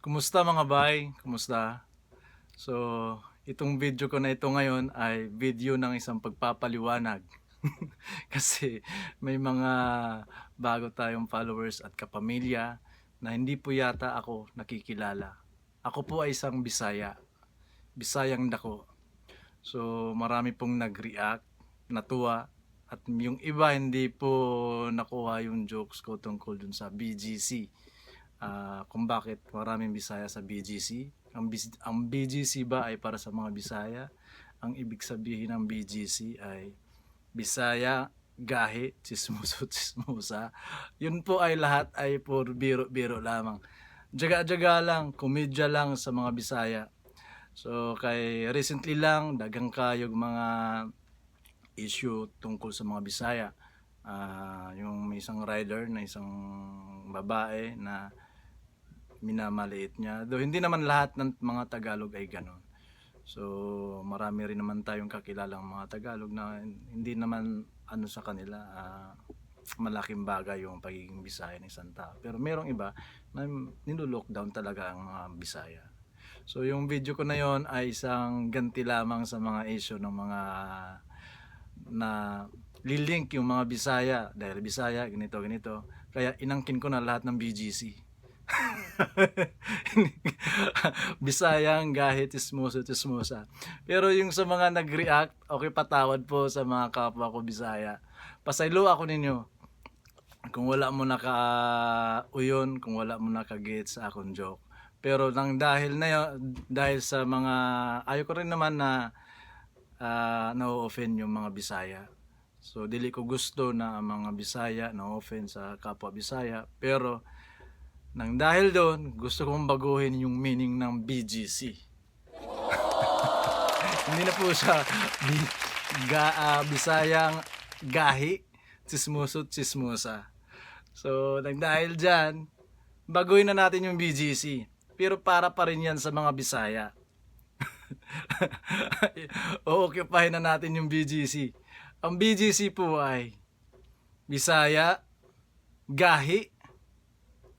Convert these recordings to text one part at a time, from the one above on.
Kumusta mga bay? Kumusta? So, itong video ko na ito ngayon ay video ng isang pagpapaliwanag. Kasi may mga bago tayong followers at kapamilya na hindi po yata ako nakikilala. Ako po ay isang Bisaya, Bisayang dako. So, marami pong nag-react, natuwa, at yung iba hindi po nakuha yung jokes ko tungkol dun sa BGC. Kung bakit maraming Bisaya sa BGC. Ang BGC ba ay para sa mga Bisaya? Ang ibig sabihin ng BGC ay Bisaya, Gahi, Chismoso, Chismosa. Yun po ay lahat ay for biro-biro lamang. Jaga-jaga lang, komedya lang sa mga Bisaya. So kay recently lang dagang kayog mga issue tungkol sa mga Bisaya. Yung may isang rider na isang babae na minamaliit niya. Though hindi naman lahat ng mga Tagalog ay ganon. So marami rin naman tayong kakilalang mga Tagalog na hindi naman ano sa kanila malaking bagay yung pagiging Bisaya ng isang tao. Pero merong iba na nilo-lockdown talaga ang mga Bisaya. So yung video ko na yon ay isang ganti lamang sa mga issue ng mga na lilink yung mga Bisaya dahil Bisaya ganito ganito. Kaya inangkin ko na lahat ng BGC. Bisayang Gahi, Chismoso, Chismosa. Pero yung sa mga nag-react, okay, patawad po sa mga kapwa ko Bisaya. Pasaylo ako ninyo kung wala mo naka-uyon, kung wala mo naka-get sa akong joke. Pero nang dahil na yun, dahil sa mga ayaw ko rin naman na na-offend yung mga Bisaya. So dili ko gusto na ang mga Bisaya na-offend sa kapwa Bisaya, pero nang dahil doon, gusto kong baguhin yung meaning ng BGC. Hindi na po siya Bisayang Gahi, Chismoso, Chismosa. So, nang dahil dyan, baguhin na natin yung BGC. Pero para pa rin yan sa mga Bisaya. O-occupahin na natin yung BGC. Ang BGC po ay Bisaya, Gahi,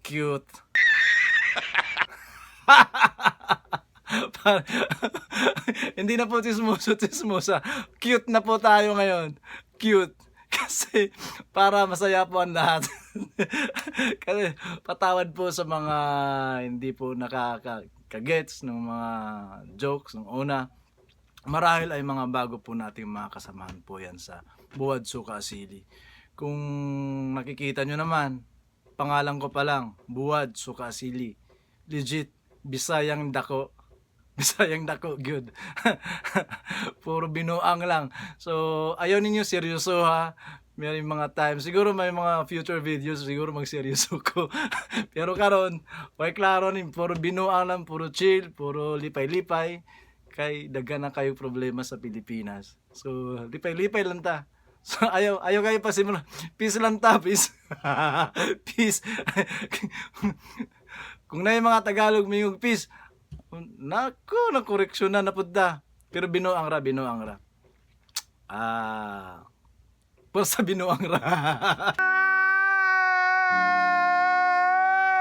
cute. Hindi na po Chismoso, Chismosa. Cute na po tayo ngayon. Cute. Kasi para masaya po ang lahat. Kasi patawad po sa mga hindi po nakaka-gets ng mga jokes ng una. Marahil ay mga bago po nating mga kasamahan po yan sa Buwad Suka Asili. Kung nakikita nyo naman, pangalan ko pa lang, Buwad Suka Asili. Legit, Bisayang dako. Bisayang dako, good. Puro binuang lang. So, ayaw ninyo seryoso ha. May mga time, siguro may mga future videos, siguro magseryoso ko. Pero karon, may klaro nin, puro binuang lang, puro chill, puro lipay-lipay. Kay daghan na kayo problema sa Pilipinas. So, lipay-lipay lang ta. So, ayaw kayo pa simula. Peace lang ta, peace. Peace. Kung na yung mga Tagalog mayong peace, naku, nakoreksyon na napudda. Pero binuang ra. Puro sa binuang ra.